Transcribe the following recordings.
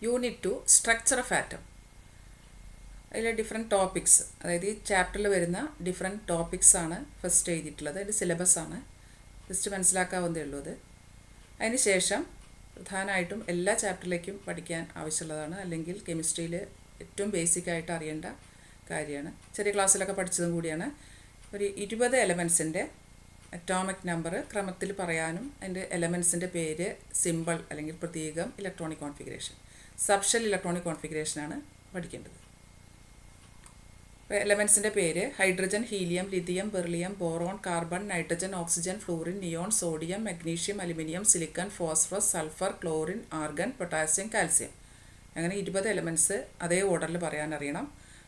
Unit 2 structure of atom. അതിലെ different topics, അതായത് ഈ ചാപ്റ്ററിൽ വരുന്ന ഡിഫറെൻറ്റ് ടോപ്പിക്സ് ആണ് ഫസ്റ്റ് എഴുതിയിട്ടുള്ളത്. അതിൻ്റെ സിലബസ് ആണ് ജസ്റ്റ് മനസ്സിലാക്കാവുന്നതേ ഉള്ളൂ. അതിന് ശേഷം പ്രധാനമായിട്ടും എല്ലാ ചാപ്റ്ററിലേക്കും പഠിക്കാൻ ആവശ്യമുള്ളതാണ്, അല്ലെങ്കിൽ കെമിസ്ട്രിയിൽ ഏറ്റവും ബേസിക്കായിട്ട് അറിയേണ്ട കാര്യമാണ്. ചെറിയ ക്ലാസ്സിലൊക്കെ പഠിച്ചതും കൂടിയാണ്. ഒരു 20 എലമെൻസിൻ്റെ അറ്റോമിക് നമ്പർ ക്രമത്തിൽ പറയാനും അതിൻ്റെ എലമെൻസിൻ്റെ പേര്, സിമ്പിൾ അല്ലെങ്കിൽ പ്രതീകം, ഇലക്ട്രോണിക് കോൺഫിഗറേഷൻ, സബ്ഷെൽ ഇലക്ട്രോണിക് കോൺഫിഗറേഷനാണ് പഠിക്കേണ്ടത്. എലമെൻസിൻ്റെ പേര് hydrogen, helium, lithium, beryllium, boron, carbon, nitrogen, oxygen, fluorine, neon, sodium, magnesium, aluminium, silicon, phosphorus, sulphur, chlorine, argon, potassium, calcium. അങ്ങനെ 20 എലമെൻറ്റ്സ് അതേ ഓർഡറിൽ പറയാനറിയണം.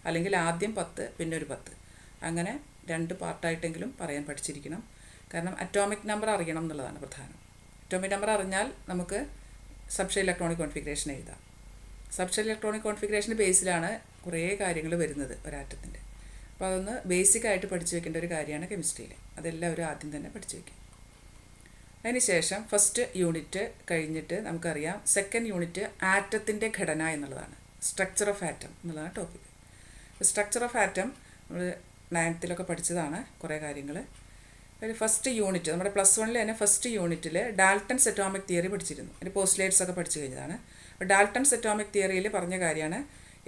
അല്ലെങ്കിൽ ആദ്യം 10 പിന്നെ ഒരു 10, അങ്ങനെ 2 പാർട്ടായിട്ടെങ്കിലും പറയാൻ പഠിച്ചിരിക്കണം. കാരണം അറ്റോമിക് നമ്പർ അറിയണം എന്നുള്ളതാണ് പ്രധാനം. അറ്റോമിക് നമ്പർ അറിഞ്ഞാൽ നമുക്ക് സബ്ഷെൽ ഇലക്ട്രോണിക് കോൺഫിഗറേഷൻ എഴുതാം. സബ്ഷെൽ ഇലക്ട്രോണിക് കോൺഫിഗറേഷൻ്റെ ബേസിലാണ് കുറേ കാര്യങ്ങൾ വരുന്നത് ഒരാറ്റത്തിൻ്റെ. അപ്പോൾ അതൊന്ന് ബേസിക്കായിട്ട് പഠിച്ചു വെക്കേണ്ട ഒരു കാര്യമാണ് കെമിസ്ട്രിയിൽ. അതെല്ലാവരും ആദ്യം തന്നെ പഠിച്ചു വയ്ക്കും. അതിനുശേഷം ഫസ്റ്റ് യൂണിറ്റ് കഴിഞ്ഞിട്ട് നമുക്കറിയാം സെക്കൻഡ് യൂണിറ്റ് ആറ്റത്തിൻ്റെ ഘടന എന്നുള്ളതാണ്. സ്ട്രക്ചർ ഓഫ് ആറ്റം എന്നുള്ളതാണ് ടോപ്പിക്. സ്ട്രക്ചർ ഓഫ് ആറ്റം നമ്മൾ 9th പഠിച്ചതാണ് കുറേ കാര്യങ്ങൾ. അതിൽ ഫസ്റ്റ് യൂണിറ്റ് നമ്മുടെ +1 തന്നെ ഫസ്റ്റ് യൂണിറ്റിൽ ഡാൽട്ടൺസ് അറ്റോമിക് തിയറി പഠിച്ചിരുന്നു. അതിൻ്റെ പോസ്റ്റ്ലേറ്റ്സ് ഒക്കെ പഠിച്ചു കഴിഞ്ഞതാണ്. അപ്പോൾ ഡാൽട്ടൺസ് അറ്റോമിക് തിയറിയിൽ പറഞ്ഞ കാര്യമാണ്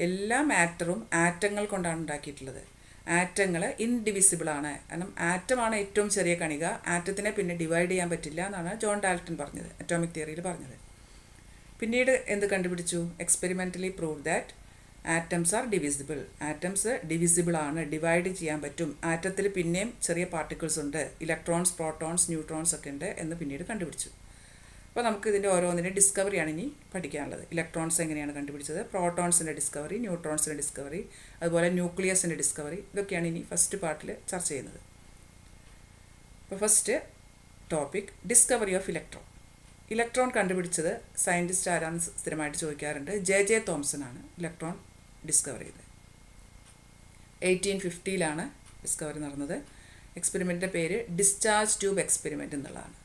എല്ലാ മാറ്ററും ആറ്റങ്ങൾ കൊണ്ടാണ് ഉണ്ടാക്കിയിട്ടുള്ളത്. ആറ്റങ്ങൾ ഇൻഡിവിസിബിളാണ്. കാരണം ആറ്റമാണ് ഏറ്റവും ചെറിയ കണിക. ആറ്റത്തിനെ പിന്നെ ഡിവൈഡ് ചെയ്യാൻ പറ്റില്ല എന്നാണ് ജോൺ ഡാൽട്ടൺ പറഞ്ഞത്, അറ്റോമിക് തിയറിയിൽ പറഞ്ഞത്. പിന്നീട് എന്ത് കണ്ടുപിടിച്ചു? Experimentally prove that atoms are divisible. Atoms divisible ആണ്, ഡിവൈഡ് ചെയ്യാൻ പറ്റും. ആറ്റത്തിൽ പിന്നെയും ചെറിയ പാർട്ടിക്കിൾസ് ഉണ്ട്, ഇലക്ട്രോൺസ്, പ്രോട്ടോൺസ്, ന്യൂട്രോൺസ് ഒക്കെ ഉണ്ട് എന്ന് പിന്നീട് കണ്ടുപിടിച്ചു. അപ്പോൾ നമുക്ക് ഇതിൻ്റെ ഓരോന്നിൻ്റെ ഡിസ്കവറിയാണ് ഇനി പഠിക്കാനുള്ളത്. ഇലക്ട്രോൺസ് എങ്ങനെയാണ് കണ്ടുപിടിച്ചത്, പ്രോട്ടോൺസിൻ്റെ ഡിസ്കവറി, ന്യൂട്രോൺസിൻ്റെ ഡിസ്കവറി, അതുപോലെ ന്യൂക്ലിയസിൻ്റെ ഡിസ്കവറി, ഇതൊക്കെയാണ് ഇനി ഫസ്റ്റ് പാർട്ടിൽ ചർച്ച ചെയ്യുന്നത്. അപ്പോൾ first topic discovery of electron. Electron കണ്ടുപിടിച്ചത് സയൻറ്റിസ്റ്റ് ആരാന്ന് സ്ഥിരമായിട്ട് ചോദിക്കാറുണ്ട്. ജെ തോംസൺ ആണ് ഇലക്ട്രോൺ ഡിസ്കവർ ചെയ്തത്. 1850 ഡിസ്കവറി നടന്നത്. എക്സ്പെരിമെൻറ്റിൻ്റെ പേര് ഡിസ്ചാർജ് ട്യൂബ് എക്സ്പെരിമെൻറ്റ് എന്നുള്ളതാണ്.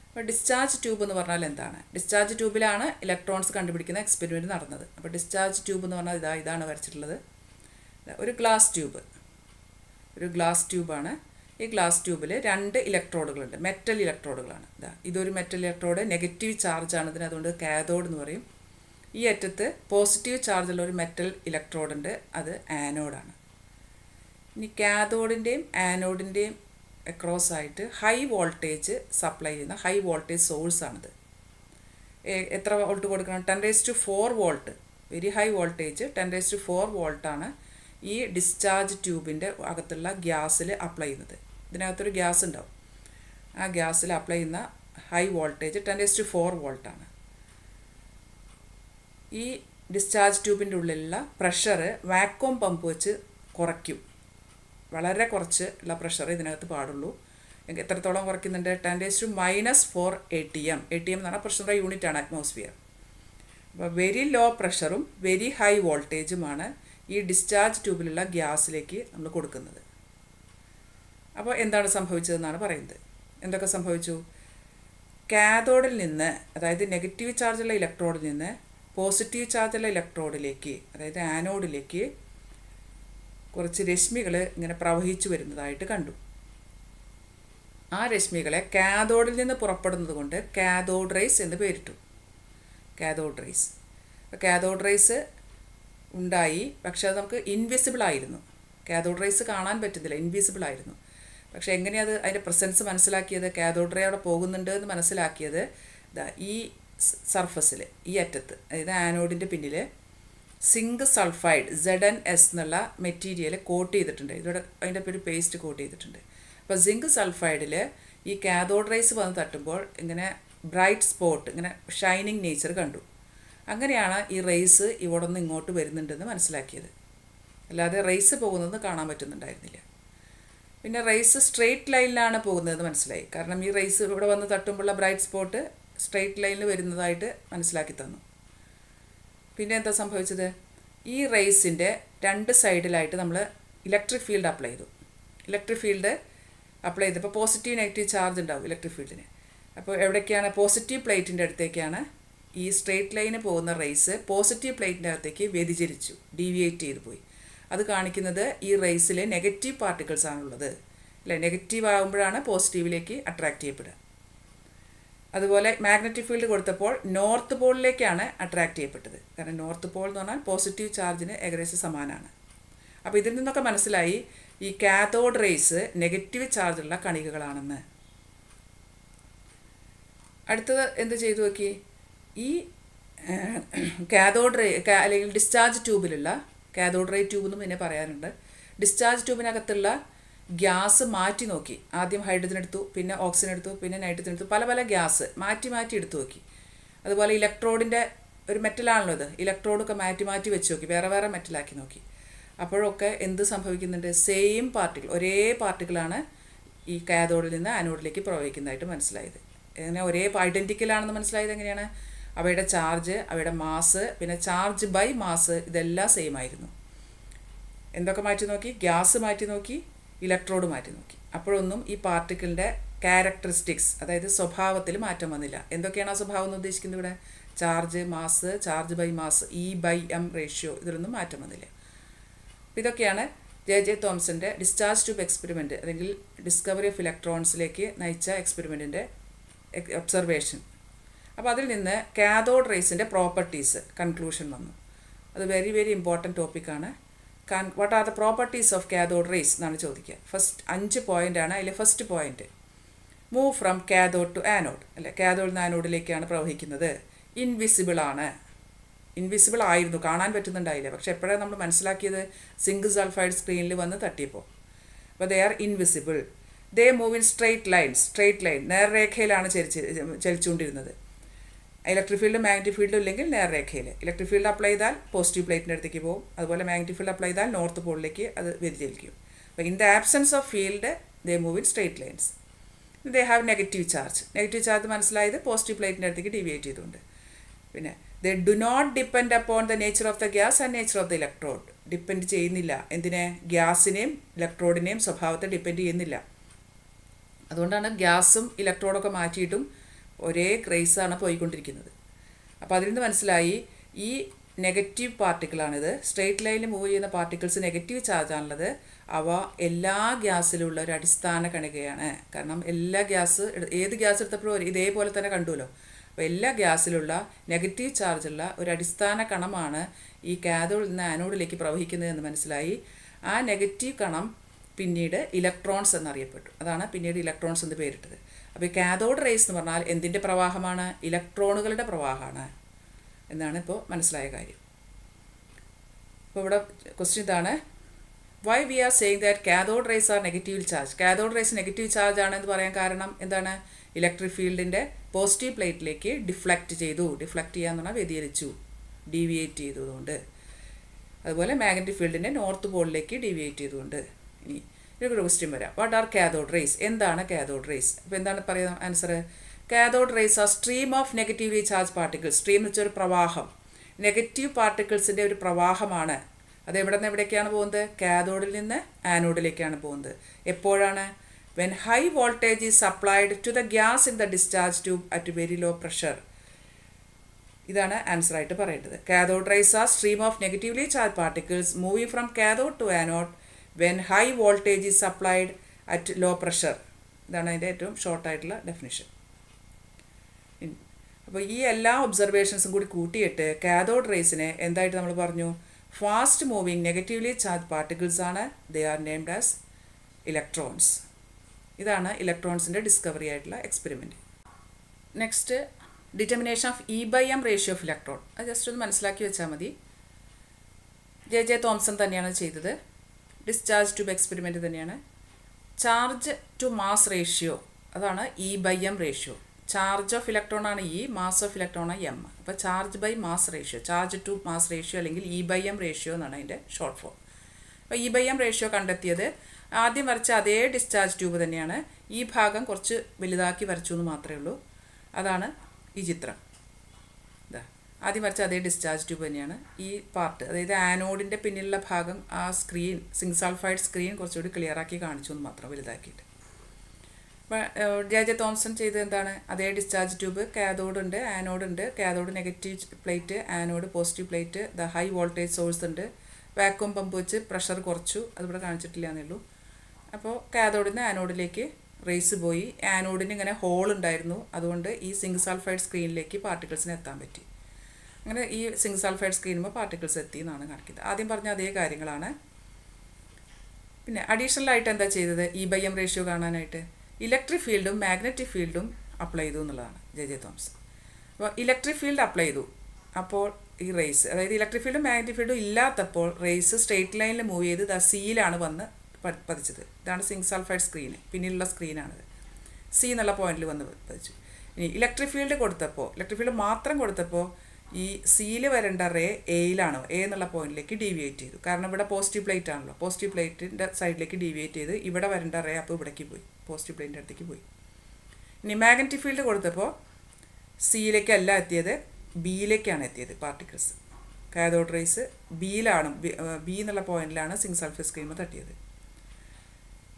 അപ്പോൾ ഡിസ്ചാർജ് ട്യൂബ് എന്ന് പറഞ്ഞാൽ എന്താണ്? ഡിസ്ചാർജ് ട്യൂബിലാണ് ഇലക്ട്രോൺസ് കണ്ടുപിടിക്കുന്ന എക്സ്പെരിമെൻറ്റ് നടന്നത്. അപ്പോൾ ഡിസ്ചാർജ് ട്യൂബ് എന്ന് പറഞ്ഞാൽ ഇതാണ് വരച്ചിട്ടുള്ളത്. ഒരു ഗ്ലാസ് ട്യൂബാണ്. ഈ ഗ്ലാസ് ട്യൂബിൽ 2 ഇലക്ട്രോഡുകളുണ്ട്, മെറ്റൽ ഇലക്ട്രോഡുകളാണ്. ഇതൊരു മെറ്റൽ ഇലക്ട്രോഡ്, നെഗറ്റീവ് ചാർജാണ് ഇതിന്, അതുകൊണ്ട് കാഥോഡ് എന്ന് പറയും. ഈ അറ്റത്ത് പോസിറ്റീവ് ചാർജുള്ള ഒരു മെറ്റൽ ഇലക്ട്രോഡ് ഉണ്ട്, അത് ആനോഡാണ്. ഇനി കാഥോഡിൻ്റെയും ആനോഡിൻ്റെയും അക്രോസ് ആയിട്ട് ഹൈ വോൾട്ടേജ് സപ്ലൈ ചെയ്യുന്ന ഹൈ വോൾട്ടേജ് സോഴ്സാണിത്. എത്ര വോൾട്ട് കൊടുക്കണം? 10⁴ വോൾട്ട്. വെരി ഹൈ വോൾട്ടേജ് 10⁴ വോൾട്ടാണ് ഈ ഡിസ്ചാർജ് ട്യൂബിൻ്റെ അകത്തുള്ള ഗ്യാസിൽ അപ്ലൈ ചെയ്യുന്നത്. ഇതിനകത്തൊരു ഗ്യാസ് ഉണ്ടാവും. ആ ഗ്യാസിൽ അപ്ലൈ ചെയ്യുന്ന ഹൈ വോൾട്ടേജ് 10⁴ വോൾട്ടാണ്. ഈ ഡിസ്ചാർജ് ട്യൂബിൻ്റെ ഉള്ളിലുള്ള പ്രഷർ വാക്വം പമ്പ് വെച്ച് കുറയ്ക്കും. വളരെ കുറച്ച് ഉള്ള പ്രഷർ ഇതിനകത്ത് പാടുള്ളൂ. എത്രത്തോളം കുറയ്ക്കുന്നുണ്ട്? 10⁻⁻⁴ ATM. ATM എന്ന് പറഞ്ഞാൽ പ്രഷറിൻ്റെ യൂണിറ്റാണ്, അറ്റ്മോസ്ഫിയർ. അപ്പോൾ വെരി ലോ പ്രഷറും വെരി ഹൈ വോൾട്ടേജുമാണ് ഈ ഡിസ്ചാർജ് ട്യൂബിലുള്ള ഗ്യാസിലേക്ക് നമ്മൾ കൊടുക്കുന്നത്. അപ്പോൾ എന്താണ് സംഭവിച്ചതെന്നാണ് പറയുന്നത്. എന്തൊക്കെ സംഭവിച്ചു? കാഥോഡിൽ നിന്ന്, അതായത് നെഗറ്റീവ് ചാർജുള്ള ഇലക്ട്രോഡിൽ നിന്ന് പോസിറ്റീവ് ചാർജുള്ള ഇലക്ട്രോഡിലേക്ക്, അതായത് ആനോഡിലേക്ക് കുറച്ച് രശ്മികൾ ഇങ്ങനെ പ്രവഹിച്ചു വരുന്നതായിട്ട് കണ്ടു. ആ രശ്മികളെ കാഥോഡിൽ നിന്ന് പുറപ്പെടുന്നത് കൊണ്ട് കാഥോഡ് റേസ് എന്ന് പേരിട്ടു. Cathode rays. അപ്പോൾ കാഥോഡ് റേസ് ഉണ്ടായി. പക്ഷെ അത് നമുക്ക് ഇൻവിസിബിൾ ആയിരുന്നു. കാഥോഡ് റേസ് കാണാൻ പറ്റുന്നില്ല, ഇൻവിസിബിൾ ആയിരുന്നു. പക്ഷെ എങ്ങനെയത് അതിൻ്റെ പ്രസൻസ് മനസ്സിലാക്കിയത്? കാഥോഡ് റേ അവിടെ പോകുന്നുണ്ട് എന്ന് മനസ്സിലാക്കിയത് ഈ സർഫസിൽ, ഈ അറ്റത്ത്, അതായത് ആനോഡിൻ്റെ പിന്നിൽ സിങ്ക് സൾഫൈഡ് ZnS എന്നുള്ള മെറ്റീരിയൽ കോട്ട് ചെയ്തിട്ടുണ്ട്. ഇതിവിടെ അതിൻ്റെ ഒരു പേസ്റ്റ് കോട്ട് ചെയ്തിട്ടുണ്ട്. അപ്പോൾ സിങ്ക് സൾഫൈഡിൽ ഈ കാഥോഡ് റേസ് വന്ന് തട്ടുമ്പോൾ ഇങ്ങനെ ബ്രൈറ്റ് സ്പോട്ട്, ഇങ്ങനെ ഷൈനിങ് നേച്ചർ കണ്ടു. അങ്ങനെയാണ് ഈ റേസ് ഇവിടെ നിന്ന് ഇങ്ങോട്ട് വരുന്നുണ്ടെന്ന് മനസ്സിലാക്കിയത്. അല്ലാതെ റേസ് പോകുന്നതെന്ന് കാണാൻ പറ്റുന്നുണ്ടായിരുന്നില്ല. പിന്നെ റേസ് സ്ട്രെയിറ്റ് ലൈനിലാണ് പോകുന്നതെന്ന് മനസ്സിലായി. കാരണം ഈ റേസ് ഇവിടെ വന്ന് തട്ടുമ്പോഴുള്ള ബ്രൈറ്റ് സ്പോട്ട് സ്ട്രെയിറ്റ് ലൈനിൽ വരുന്നതായിട്ട് മനസ്സിലാക്കി തന്നു. പിന്നെ എന്താ സംഭവിച്ചത്? ഈ റേസിൻ്റെ 2 സൈഡിലായിട്ട് നമ്മൾ ഇലക്ട്രിക് ഫീൽഡ് അപ്ലൈ ചെയ്തു. ഇലക്ട്രിക് ഫീൽഡ് അപ്ലൈ ചെയ്തപ്പോൾ പോസിറ്റീവ് നെഗറ്റീവ് ചാർജ് ഉണ്ടാവും ഇലക്ട്രിക് ഫീൽഡിന്. അപ്പോൾ എവിടേക്കാണ്? പോസിറ്റീവ് പ്ലേറ്റിൻ്റെ അടുത്തേക്കാണ് ഈ സ്ട്രെയിറ്റ് ലൈന് പോകുന്ന റേസ് പോസിറ്റീവ് പ്ലേറ്റിൻ്റെ അകത്തേക്ക് വ്യതിചലിച്ചു, ഡീവിയേറ്റ് ചെയ്തു പോയി. അത് കാണിക്കുന്നത് ഈ റേസിലെ നെഗറ്റീവ് പാർട്ടിക്കിൾസ് ആണുള്ളത് അല്ലേ. നെഗറ്റീവ് ആകുമ്പോഴാണ് പോസിറ്റീവിലേക്ക് അട്രാക്റ്റ് ചെയ്യപ്പെടുക. അതുപോലെ മാഗ്നറ്റിക് ഫീൽഡ് കൊടുത്തപ്പോൾ നോർത്ത് പോളിലേക്കാണ് അട്രാക്റ്റ് ചെയ്യപ്പെട്ടത്. കാരണം നോർത്ത് പോൾ എന്ന് പറഞ്ഞാൽ പോസിറ്റീവ് ചാർജിന് ഏകദേശം സമാനമാണ്. അപ്പോൾ ഇതിൽ നിന്നൊക്കെ മനസ്സിലായി ഈ കാഥോഡ് റേസ് നെഗറ്റീവ് ചാർജുള്ള കണികകളാണെന്ന്. അടുത്തത് എന്ത് ചെയ്തു നോക്കി, ഈ കാഥോഡ് റേ അല്ലെങ്കിൽ ഡിസ്ചാർജ് ട്യൂബിലുള്ള കാഥോഡ് റേ ട്യൂബ് എന്നും പിന്നെ പറയാറുണ്ട്. ഡിസ്ചാർജ് ട്യൂബിനകത്തുള്ള ഗ്യാസ് മാറ്റി നോക്കി. ആദ്യം ഹൈഡ്രജൻ എടുത്തു, പിന്നെ ഓക്സിജൻ എടുത്തു, പിന്നെ നൈട്രജൻ എടുത്തു. പല പല ഗ്യാസ് മാറ്റി എടുത്തു നോക്കി. അതുപോലെ ഇലക്ട്രോഡിൻ്റെ ഒരു മെറ്റലാണല്ലോ ഇത്, ഇലക്ട്രോഡൊക്കെ മാറ്റി വെച്ച് നോക്കി, വേറെ മെറ്റലാക്കി നോക്കി. അപ്പോഴൊക്കെ എന്ത് സംഭവിക്കുന്നുണ്ട്, സെയിം പാർട്ടിക്കിൾ, ഒരേ പാർട്ടിക്കിളാണ് ഈ കാഥോഡിൽ നിന്ന് ആനോഡിലേക്ക് പ്രവഹിക്കുന്നതായിട്ട് മനസ്സിലായത്. എങ്ങനെ ഒരേ ഐഡൻറ്റിക്കലാണെന്ന് മനസ്സിലായത് എങ്ങനെയാണ്, അവയുടെ ചാർജ്, അവയുടെ മാസ്, പിന്നെ ചാർജ് ബൈ മാസ് ഇതെല്ലാം സെയിം ആയിരുന്നു. എന്തൊക്കെ മാറ്റി നോക്കി, ഗ്യാസ് മാറ്റി നോക്കി, ഇലക്ട്രോഡ് മാറ്റി നോക്കി. അപ്പോഴൊന്നും ഈ പാർട്ടിക്കിളിൻ്റെ ക്യാരക്ടറിസ്റ്റിക്സ്, അതായത് സ്വഭാവത്തിൽ മാറ്റം വന്നില്ല. എന്തൊക്കെയാണ് ആ സ്വഭാവം എന്ന് ഉദ്ദേശിക്കുന്നത് ഇവിടെ, charge, mass, charge by mass, E/M ratio, ഇതിലൊന്നും മാറ്റം വന്നില്ല. ഇതൊക്കെയാണ് ജെ തോംസൻ്റെ ഡിസ്ചാർജ് ട്യൂബ് എക്സ്പെരിമെൻറ്റ് അല്ലെങ്കിൽ ഡിസ്കവറി ഓഫ് ഇലക്ട്രോൺസിലേക്ക് നയിച്ച എക്സ്പെരിമെൻറ്റിൻ്റെ ഒബ്സർവേഷൻ. അപ്പോൾ അതിൽ നിന്ന് കാഥോഡ് റേസിൻ്റെ പ്രോപ്പർട്ടീസ് കൺക്ലൂഷൻ വന്നു. അത് വെരി ഇമ്പോർട്ടൻറ്റ് ടോപ്പിക്കാണ്. What are the properties of cathode rays എന്നാണ് ചോദിക്കുക. 5 പോയിൻ്റാണ്. അതിൽ first point, move from cathode to anode അല്ലെ, കാഥോഡിൽ നിന്ന് ആനോഡിലേക്കാണ് പ്രവഹിക്കുന്നത്. ഇൻവിസിബിൾ ആണ്, ഇൻവിസിബിൾ ആയിരുന്നു, കാണാൻ പറ്റുന്നുണ്ടായില്ല. പക്ഷെ എപ്പോഴാണ് നമ്മൾ മനസ്സിലാക്കിയത്, സിങ്ക് സൾഫൈഡ് സ്ക്രീനിൽ വന്ന് തട്ടിയപ്പോൾ. അപ്പോൾ they are invisible. They move in straight line, നേർരേഖയിലാണ് ചലിച്ചുകൊണ്ടിരുന്നത്. ഇലക്ട്രിക് ഫീൽഡ് മാഗ്നറ്റിക് ഫീൽഡും ഇല്ലെങ്കിൽ നേർരേഖയിൽ. ഇലക്ട്രിക് ഫീൽഡ് അപ്ലൈ ചെയ്താൽ പോസിറ്റീവ് പ്ലേറ്റിൻ്റെ അടുത്തേക്ക് പോകും. അതുപോലെ മാഗ്നറ്റിക് ഫീൽഡ് അപ്ലൈ ചെയ്താൽ നോർത്ത് പോളിലേക്ക് അത് വ്യതിചലിക്കും. അപ്പോൾ in the absence of field they move in straight lines. They have negative charge മനസ്സിലായത് പോസിറ്റീവ് പ്ലേറ്റിൻ്റെ അടുത്തേക്ക് ഡീവിയേറ്റ് ചെയ്തുകൊണ്ട്. പിന്നെ they do not depend upon the nature of the gas and nature of the electrode. Depend ചെയ്യുന്നില്ല. എന്തിനെ, ഗ്യാസിനെയും ഇലക്ട്രോഡിനെയും സ്വഭാവത്തെ depend ചെയ്യുന്നില്ല. അതുകൊണ്ടാണ് ഗ്യാസും ഇലക്ട്രോഡൊക്കെ മാറ്റിയിട്ടും ഒരേ ക്രേസാണ് പോയിക്കൊണ്ടിരിക്കുന്നത്. അപ്പോൾ അതിൽ നിന്ന് മനസ്സിലായി ഈ നെഗറ്റീവ് പാർട്ടിക്കിളാണിത്. സ്ട്രെയിറ്റ് ലൈനിൽ മൂവ് ചെയ്യുന്ന പാർട്ടിക്കിൾസ് നെഗറ്റീവ് ചാർജാണുള്ളത്. അവ എല്ലാ ഗ്യാസിലുള്ള ഒരു അടിസ്ഥാന കണികയാണ്. കാരണം ഏത് ഗ്യാസ് എടുത്തപ്പോഴും ഇതേപോലെ തന്നെ കണ്ടുവല്ലോ. അപ്പോൾ എല്ലാ ഗ്യാസിലുള്ള നെഗറ്റീവ് ചാർജുള്ള ഒരു അടിസ്ഥാന കണമാണ് ഈ കാഥോഡിൽ നിന്ന് ആനോഡിലേക്ക് പ്രവഹിക്കുന്നതെന്ന് മനസ്സിലായി. ആ നെഗറ്റീവ് കണം പിന്നീട് ഇലക്ട്രോൺസ് എന്നറിയപ്പെട്ടു. അതാണ് പിന്നീട് ഇലക്ട്രോൺസ് എന്ന് പേരിട്ടത്. അപ്പോൾ ഈ കാഥോഡ് റേസ് എന്ന് പറഞ്ഞാൽ എന്തിൻ്റെ പ്രവാഹമാണ്, ഇലക്ട്രോണുകളുടെ പ്രവാഹമാണ് എന്നാണ് ഇപ്പോൾ മനസ്സിലായ കാര്യം. അപ്പോൾ ഇവിടെ ക്വസ്റ്റ്യൻ ഇതാണ്, why we are saying that cathode rays are negative charge. Cathode rays negative charge ആണെന്ന് പറയാൻ കാരണം എന്താണ്, ഇലക്ട്രിക് ഫീൽഡിൻ്റെ പോസിറ്റീവ് പ്ലേറ്റിലേക്ക് ഡിഫ്ലക്റ്റ് ചെയ്യാന്ന് പറഞ്ഞാൽ വ്യതിചലിച്ചു, ഡീവിയേറ്റ് ചെയ്തതുകൊണ്ട്. അതുപോലെ മാഗ്നറ്റിക് ഫീൽഡിൻ്റെ നോർത്ത് പോളിലേക്ക് ഡീവിയേറ്റ് ചെയ്തുകൊണ്ട്. ഇനി ഇതിനൊരു ക്വസ്റ്റ്യൻ വരാം, വാട്ട് ആർ കാഥോഡ് റേസ്, എന്താണ് കാഥോഡ് റേസ്? അപ്പോൾ എന്താണ് പറയുക answer, cathode rays are stream of negatively charge particles. Stream എന്ന് വെച്ചാൽ ഒരു പ്രവാഹം, നെഗറ്റീവ് പാർട്ടിക്കിൾസിൻ്റെ ഒരു പ്രവാഹമാണ്. അത് എവിടെ നിന്ന് എവിടേക്കാണ് പോകുന്നത്, കാഥോഡിൽ നിന്ന് ആനോഡിലേക്കാണ് പോകുന്നത്. എപ്പോഴാണ്, when high voltage is supplied to the gas in the discharge tube at very low pressure. ഇതാണ് ആൻസർ ആയിട്ട് പറയേണ്ടത്. Cathode rays are stream of negatively charge particles moving from cathode to anode when high voltage is supplied at low pressure. ഇതാണ് അതിൻ്റെ ഏറ്റവും ഷോർട്ടായിട്ടുള്ള definition. അപ്പോൾ ഈ എല്ലാ ഒബ്സർവേഷൻസും കൂടി കൂട്ടിയിട്ട് കാഥോഡ് റേസിനെ എന്തായിട്ട് നമ്മൾ പറഞ്ഞു, fast moving negatively charge particles ആണ്. They are named as electrons. ഇതാണ് ഇലക്ട്രോൺസിൻ്റെ ഡിസ്കവറി ആയിട്ടുള്ള experiment. Next, determination of E/M ratio of electron. അത് ജസ്റ്റ് ഒന്ന് മനസ്സിലാക്കി വെച്ചാൽ മതി. ജെ തോംസൺ തന്നെയാണ് ചെയ്തത്. ഡിസ്ചാർജ് ട്യൂബ് എക്സ്പെരിമെൻറ്റ് തന്നെയാണ്. ചാർജ് ടു മാസ് റേഷ്യോ, അതാണ് E/M ratio. Charge of electron ആണ് E, മാസ് ഓഫ് ഇലക്ട്രോൺ ആണ് M. അപ്പോൾ charge by mass ratio, charge to mass ratio അല്ലെങ്കിൽ E/M റേഷ്യോ എന്നാണ് അതിൻ്റെ ഷോർട്ട് ഫോം. അപ്പോൾ E/M റേഷ്യോ കണ്ടെത്തിയത് ആദ്യം വരച്ച അതേ ഡിസ്ചാർജ് ട്യൂബ് തന്നെയാണ്. ഈ ഭാഗം കുറച്ച് വലുതാക്കി വരച്ചു എന്ന് മാത്രമേ ഉള്ളൂ. അതാണ് ഈ ചിത്രം. ഇതാ ആദ്യം വരച്ച അതേ ഡിസ്ചാർജ് ട്യൂബ് തന്നെയാണ്. ഈ പാർട്ട്, അതായത് ആനോഡിൻ്റെ പിന്നിലുള്ള ഭാഗം, ആ സ്ക്രീൻ, സിങ്ക് സൾഫൈഡ് സ്ക്രീൻ കുറച്ചുകൂടി ക്ലിയറാക്കി കാണിച്ചു എന്ന് മാത്രം, വലുതാക്കിയിട്ട്. ജെ ജെ തോംസൺ ചെയ്തത് എന്താണ്? അതേ ഡിസ്ചാർജ് ട്യൂബ്, കാഥോഡ് ഉണ്ട്, ആനോഡ് ഉണ്ട്. Cathode negative plate, anode positive plate, high voltage source ഉണ്ട്. വാക്വം പമ്പ് വെച്ച് പ്രഷർ കുറച്ചു, അതിവിടെ കാണിച്ചിട്ടില്ല എന്നേ ഉള്ളൂ. അപ്പോൾ കാഥോഡിൽ നിന്ന് ആനോഡിലേക്ക് റേസ് പോയി. ആനോഡിന് ഇങ്ങനെ ഹോൾ ഉണ്ടായിരുന്നു, അതുകൊണ്ട് ഈ സിങ്ക് സൾഫൈഡ് സ്ക്രീനിലേക്ക് പാർട്ടിക്കിൾസിന് എത്താൻ പറ്റി. അങ്ങനെ ഈ സിങ്ക് സൾഫൈഡ് സ്ക്രീനുമ്പോൾ പാർട്ടിക്കിൾസ് എത്തി എന്നാണ് കാണിക്കുന്നത്. ആദ്യം പറഞ്ഞ അതേ കാര്യങ്ങളാണ്. പിന്നെ അഡീഷണൽ ആയിട്ട് എന്താ ചെയ്തത്? E/M റേഷ്യോ കാണാനായിട്ട് ഇലക്ട്രിക് ഫീൽഡും മാഗ്നറ്റിക് ഫീൽഡും അപ്ലൈ ചെയ്തു എന്നുള്ളതാണ് ജെ ജെ തോംസൺ. അപ്പോൾ ഇലക്ട്രിക് ഫീൽഡ് അപ്ലൈ ചെയ്തു. അപ്പോൾ ഈ റേസ്, അതായത് ഇലക്ട്രിക് ഫീൽഡും മാഗ്നറ്റിക് ഫീൽഡും ഇല്ലാത്തപ്പോൾ റേസ് സ്ട്രെയിറ്റ് ലൈനിൽ മൂവ് ചെയ്ത് സിയിലാണ് വന്ന് പതിച്ചത്. ഇതാണ് സിങ്ക് സൾഫൈഡ് സ്ക്രീന്, പിന്നിലുള്ള സ്ക്രീനാണിത്. സി എന്നുള്ള പോയിന്റിൽ വന്ന് പതിച്ചു. ഇനി ഇലക്ട്രിക് ഫീൽഡ് കൊടുത്തപ്പോൾ, ഇലക്ട്രിക് ഫീൽഡ് മാത്രം കൊടുത്തപ്പോൾ ഈ സിയിൽ വരേണ്ട റേ എയിലാണ്, എ എന്നുള്ള പോയിന്റിലേക്ക് ഡീവിയേറ്റ് ചെയ്തു. കാരണം ഇവിടെ പോസിറ്റീവ് പ്ലേറ്റ് ആണല്ലോ, പോസിറ്റീവ് പ്ലേറ്റിൻ്റെ സൈഡിലേക്ക് ഡീവിയേറ്റ് ചെയ്ത് ഇവിടെ വരേണ്ട റേ അപ്പോൾ ഇവിടേക്ക് പോയി, പോസിറ്റീവ് പ്ലേറ്റിൻ്റെ അടുത്തേക്ക് പോയി. ഇനി മാഗ്നറ്റിക് ഫീൽഡ് കൊടുത്തപ്പോൾ സിയിലേക്കല്ല എത്തിയത്, ബിയിലേക്കാണ് എത്തിയത് പാർട്ടിക്കിൾസ്. കാഥോഡ് റേസ് ബിയിലാണ്, ബി എന്നുള്ള പോയിന്റിലാണ് സിങ്ക് സൾഫൈഡ് സ്ക്രീനിൽ തട്ടിയത്.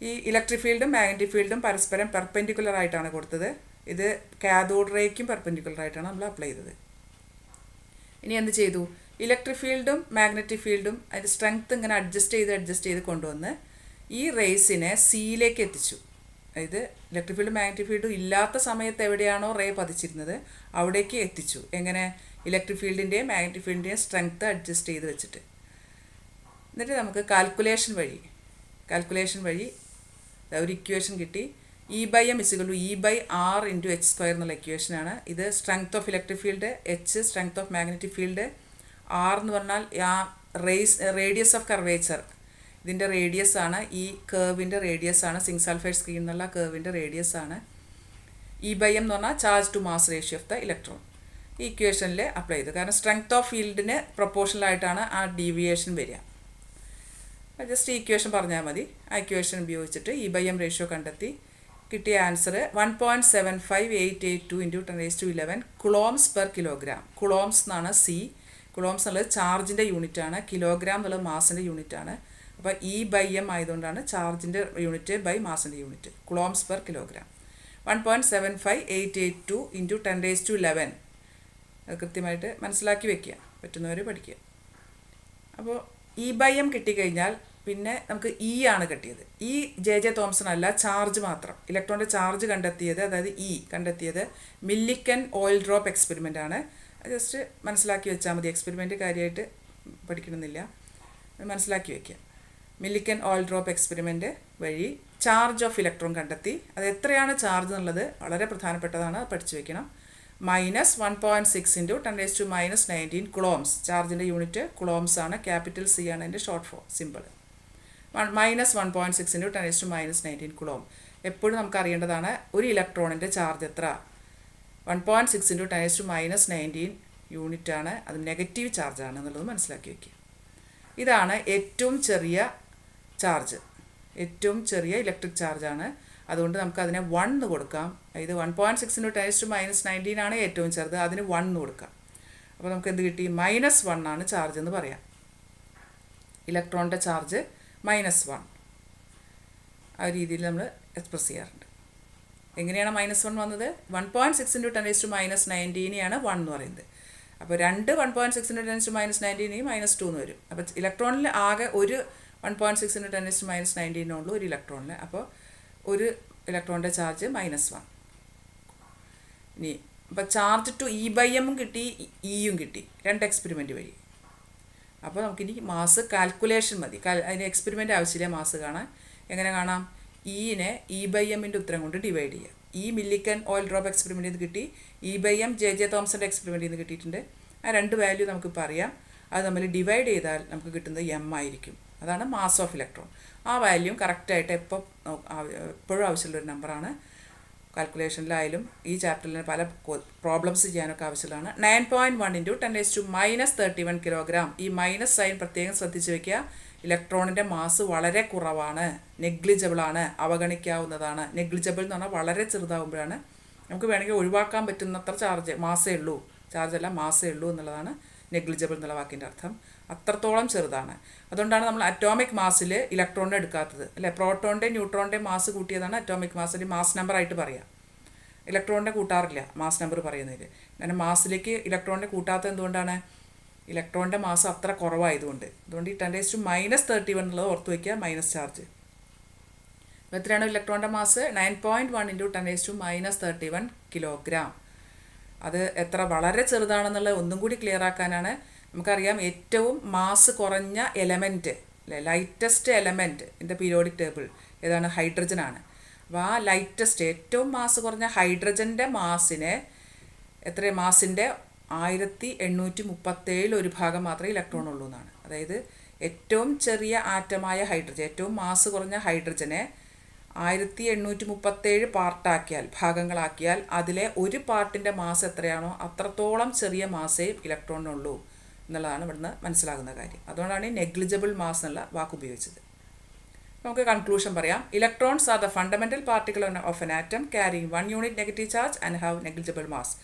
ഈ ഇലക്ട്രിക് ഫീൽഡും മാഗ്നറ്റിക് ഫീൽഡും പരസ്പരം പെർപെൻഡിക്കുലർ ആയിട്ടാണ് കൊടുത്തത്. ഇത് കാഥോഡ് റേക്കും പെർപെൻഡിക്കുലർ ആയിട്ടാണ് നമ്മൾ അപ്ലൈ ചെയ്തത്. ഇനി എന്ത് ചെയ്തു? ഇലക്ട്രിക് ഫീൽഡും മാഗ്നറ്റിക് ഫീൽഡും അതിൻ്റെ സ്ട്രെങ്ത് ഇങ്ങനെ അഡ്ജസ്റ്റ് ചെയ്ത് കൊണ്ടുവന്ന് ഈ റേസിനെ സിയിലേക്ക് എത്തിച്ചു. അതായത് ഇലക്ട്രിക് ഫീൽഡും മാഗ്നറ്റിക് ഫീൽഡും ഇല്ലാത്ത സമയത്ത് എവിടെയാണോ റേ പതിച്ചിരുന്നത് അവിടേക്ക് എത്തിച്ചു. എങ്ങനെ? ഇലക്ട്രിക് ഫീൽഡിൻ്റെയും മാഗ്നറ്റിക് ഫീൽഡിൻ്റെയും സ്ട്രെങ്ത് അഡ്ജസ്റ്റ് ചെയ്ത് വെച്ചിട്ട്. എന്നിട്ട് നമുക്ക് കാൽക്കുലേഷൻ വഴി ഒരു ഇക്വേഷൻ കിട്ടി. E/M = E/R × h² എന്നുള്ള ഇക്വേഷനാണ്. ഇത് strength of electric field, H strength of magnetic field, R എന്ന് പറഞ്ഞാൽ ആ റേഡിയസ് ഓഫ് കർവേച്ചർ, ഇതിൻ്റെ റേഡിയസ് ആണ്, ഈ കേർവിൻ്റെ റേഡിയസ് ആണ്, സിങ്ക് സൾഫൈഡ് സ്ക്രീൻ എന്നുള്ള കേർവിൻ്റെ റേഡിയസ് ആണ്. E/M എന്ന് പറഞ്ഞാൽ charge to mass ratio of the electron. ഈ ഇക്വേഷനിൽ അപ്ലൈ ചെയ്തു. കാരണം സ്ട്രെങ്ത് ഓഫ് ഫീൽഡിന് പ്രൊപ്പോർഷണലായിട്ടാണ് ആ ഡീവിയേഷൻ വരിക. ജസ്റ്റ് ഈ ഇക്വേഷൻ പറഞ്ഞാൽ മതി. ആ ഇക്വേഷൻ ഉപയോഗിച്ചിട്ട് E/M റേഷ്യോ കണ്ടെത്തി. കിട്ടിയ ആൻസർ 1.75882 × 10⁻11 കുളോംസ് പെർ കിലോഗ്രാം. കുളോംസ് എന്നാണ് സി. കുളോംസ് എന്നുള്ളത് ചാർജിൻ്റെ യൂണിറ്റാണ്, കിലോഗ്രാം എന്നുള്ളത് മാസിൻ്റെ യൂണിറ്റാണ്. അപ്പോൾ E/M ആയതുകൊണ്ടാണ് ചാർജിൻ്റെ യൂണിറ്റ് ബൈ മാസിൻ്റെ യൂണിറ്റ്. Coulombs per kilogram 1.75882 × 10⁻11. അത് കൃത്യമായിട്ട് മനസ്സിലാക്കി വെക്കുക, പറ്റുന്നവർ പഠിക്കുക. അപ്പോൾ E/M കിട്ടിക്കഴിഞ്ഞാൽ പിന്നെ നമുക്ക് E ആണ് കിട്ടിയത്. ഈ ജെ ജെ തോംസൺ അല്ല, ചാർജ് മാത്രം, ഇലക്ട്രോണിൻ്റെ ചാർജ് കണ്ടെത്തിയത്, അതായത് E കണ്ടെത്തിയത് മില്ലിക്കൻ ഓയിൽ ഡ്രോപ്പ് എക്സ്പെരിമെൻ്റ് ആണ്. ജസ്റ്റ് മനസ്സിലാക്കി വെച്ചാൽ മതി, എക്സ്പെരിമെൻറ്റ് കാര്യമായിട്ട് പഠിക്കണമെന്നില്ല, മനസ്സിലാക്കി വയ്ക്കുക. മില്ലിക്കൻ ഓയിൽ ഡ്രോപ്പ് എക്സ്പെരിമെൻറ്റ് വഴി ചാർജ് ഓഫ് ഇലക്ട്രോൺ കണ്ടെത്തി. അത് എത്രയാണ് ചാർജ് എന്നുള്ളത് വളരെ പ്രധാനപ്പെട്ടതാണ്, പഠിച്ചു വയ്ക്കണം. -1.6 × 10⁻19 കുളോംസ്. ചാർജിൻ്റെ യൂണിറ്റ് കുളോംസ് ആണ്, ക്യാപിറ്റൽ സി ആണ് അതിൻ്റെ ഷോർട്ട് ഫോം സിമ്പിൾ. -1.6 × 10⁻19 കുളോം. എപ്പോഴും നമുക്ക് അറിയേണ്ടതാണ് ഒരു ഇലക്ട്രോണിൻ്റെ ചാർജ് എത്ര. 1.6 × 10⁻19 യൂണിറ്റാണ്, അത് നെഗറ്റീവ് ചാർജാണ് എന്നുള്ളത് മനസ്സിലാക്കി വയ്ക്കുക. ഇതാണ് ഏറ്റവും ചെറിയ ചാർജ്, ഏറ്റവും ചെറിയ ഇലക്ട്രിക് ചാർജാണ്. അതുകൊണ്ട് നമുക്കതിനെ 1 എന്ന് കൊടുക്കാം. ഇത് 1.6 × 10⁻19 ആണ് ഏറ്റവും ചെറുത്, അതിന് 1 എന്ന് കൊടുക്കാം. അപ്പോൾ നമുക്ക് എന്ത് കിട്ടി? -1 ആണ് ചാർജ് എന്ന് പറയാം. ഇലക്ട്രോണിൻ്റെ ചാർജ് -1 ആ രീതിയിൽ നമ്മൾ എക്സ്പ്രസ് ചെയ്യാറുണ്ട്. എങ്ങനെയാണ് -1 വന്നത്? 1.6 × 10⁻19 1 എന്ന് പറയുന്നത്. അപ്പോൾ 1.6 × 10⁻19 -2 എന്ന് വരും. അപ്പോൾ ഇലക്ട്രോണിൽ ആകെ ഒരു 1.6 × 10⁻19 ഉള്ളൂ ഒരു ഇലക്ട്രോണിൽ. അപ്പോൾ ഒരു ഇലക്ട്രോണിൻ്റെ ചാർജ് -1. ഇനി അപ്പോൾ ചാർജ് ടു E/M കിട്ടി, ഇയും കിട്ടി, 2 എക്സ്പെരിമെൻറ്റ് വഴി. അപ്പോൾ നമുക്കിനി മാസ് കാൽക്കുലേഷൻ മതി. അതിന് എക്സ്പെരിമെൻ്റ് ആവശ്യമില്ല മാസ് കാണാൻ. എങ്ങനെ കാണാം? ഇനെ E/M ഉത്തരം കൊണ്ട് ഡിവൈഡ് ചെയ്യുക. ഈ മില്ലിക്കൻ ഓയിൽ ഡ്രോപ്പ് എക്സ്പെരിമെൻറ്റിൽ നിന്ന് കിട്ടി, E/M ജെ ജെ തോംസൻ്റെ എക്സ്പെരിമെൻറ്റിൽ നിന്ന് കിട്ടിയിട്ടുണ്ട്. ആ 2 വാല്യൂ നമുക്കിപ്പോൾ അറിയാം. അത് നമ്മൾ ഡിവൈഡ് ചെയ്താൽ നമുക്ക് കിട്ടുന്നത് M ആയിരിക്കും. അതാണ് മാസ് ഓഫ് ഇലക്ട്രോൺ. ആ വാല്യൂ കറക്റ്റായിട്ട് എപ്പോഴും ആവശ്യമുള്ളൊരു നമ്പറാണ്. കാൽക്കുലേഷനിലായാലും ഈ ചാപ്റ്ററിൽ പല പ്രോബ്ലംസ് ചെയ്യാനൊക്കെ ആവശ്യമുള്ളതാണ്. 9.1 × 10⁻31 കിലോഗ്രാം. ഈ മൈനസ് സൈൻ പ്രത്യേകം ശ്രദ്ധിച്ച് വയ്ക്കുക. ഇലക്ട്രോണിൻ്റെ മാസ് വളരെ കുറവാണ്, നെഗ്ലിജിബിളാണ്, അവഗണിക്കാവുന്നതാണ്. നെഗ്ലിജിബിൾ എന്ന് പറഞ്ഞാൽ വളരെ ചെറുതാകുമ്പോഴാണ് നമുക്ക് വേണമെങ്കിൽ ഒഴിവാക്കാൻ പറ്റുന്നത്ര മാസേ ഉള്ളൂ, ചാർജല്ല മാസേ ഉള്ളൂ എന്നുള്ളതാണ് നെഗ്ലിജിബിൾ എന്നുള്ള വാക്കിൻ്റെ അർത്ഥം. അത്രത്തോളം ചെറുതാണ്. അതുകൊണ്ടാണ് നമ്മൾ അറ്റോമിക് മാസിൽ ഇലക്ട്രോണിനെ എടുക്കാത്തത് അല്ലേ. പ്രോട്ടോണിൻ്റെയും ന്യൂട്രോണിൻ്റെയും മാസ് കൂട്ടിയതാണ് അറ്റോമിക് മാസ്, അല്ലെങ്കിൽ മാസ് നമ്പർ ആയിട്ട് പറയാം. ഇലക്ട്രോണിനെ കൂട്ടാറില്ല മാസ് നമ്പർ പറയുന്നതിൽ. കാരണം മാസിലേക്ക് ഇലക്ട്രോണിനെ കൂട്ടാത്തത് എന്തുകൊണ്ടാണ്? ഇലക്ട്രോണിൻ്റെ മാസ് അത്ര കുറവായതുകൊണ്ട്. അതുകൊണ്ട് ഈ 10⁻31 എന്നുള്ളത് ഓർത്ത് വയ്ക്കുക, മൈനസ് ചാർജ്. അപ്പോൾ എത്രയാണ് ഇലക്ട്രോണിൻ്റെ മാസ്? 9.1 × 10⁻31 കിലോഗ്രാം. അത് എത്ര വളരെ ചെറുതാണെന്നുള്ളത് ഒന്നും കൂടി ക്ലിയർ ആക്കാനാണ്. നമുക്കറിയാം ഏറ്റവും മാസ് കുറഞ്ഞ എലമെൻറ്റ് അല്ലേ, lightest element in the periodic table ഏതാണ്? ഹൈഡ്രജനാണ്. അപ്പോൾ ആ ലൈറ്റസ്റ്റ് ഏറ്റവും മാസ് കുറഞ്ഞ ഹൈഡ്രജൻ്റെ മാസിനെ മാസിൻ്റെ 1837 ഒരു ഭാഗം മാത്രമേ ഇലക്ട്രോൺ ഉള്ളൂ എന്നാണ്. അതായത് ഏറ്റവും ചെറിയ ആറ്റമായ ഹൈഡ്രജൻ, ഏറ്റവും മാസ് കുറഞ്ഞ ഹൈഡ്രജനെ 1837 പാർട്ടാക്കിയാൽ, ഭാഗങ്ങളാക്കിയാൽ അതിലെ ഒരു പാർട്ടിൻ്റെ മാസ് എത്രയാണോ അത്രത്തോളം ചെറിയ മാസേ ഇലക്ട്രോണിനുള്ളൂ എന്നുള്ളതാണ് ഇവിടുന്ന് മനസ്സിലാകുന്ന കാര്യം. അതുകൊണ്ടാണ് ഈ നെഗ്ലിജിബിൾ മാസ് എന്നുള്ള വാക്ക് ഉപയോഗിച്ചത്. നമുക്ക് കൺക്ലൂഷൻ പറയാം. Electrons are the fundamental particle of an atom carrying 1 unit negative charge and have negligible mass.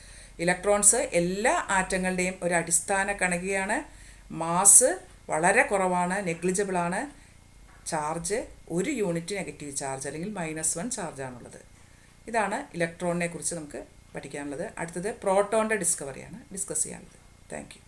Electrons എല്ലാ ആറ്റങ്ങളുടെയും ഒരു അടിസ്ഥാന കണികയാണ്. മാസ് വളരെ കുറവാണ്, നെഗ്ലിജിബിളാണ്. ചാർജ് 1 യൂണിറ്റ് നെഗറ്റീവ് ചാർജ് അല്ലെങ്കിൽ -1 ചാർജാണുള്ളത്. ഇതാണ് ഇലക്ട്രോണിനെ കുറിച്ച് നമുക്ക് പഠിക്കാനുള്ളത്. അടുത്തത് പ്രോട്ടോണിൻ്റെ ഡിസ്കവറിയാണ് ഡിസ്കസ് ചെയ്യാനുള്ളത്. Thank you.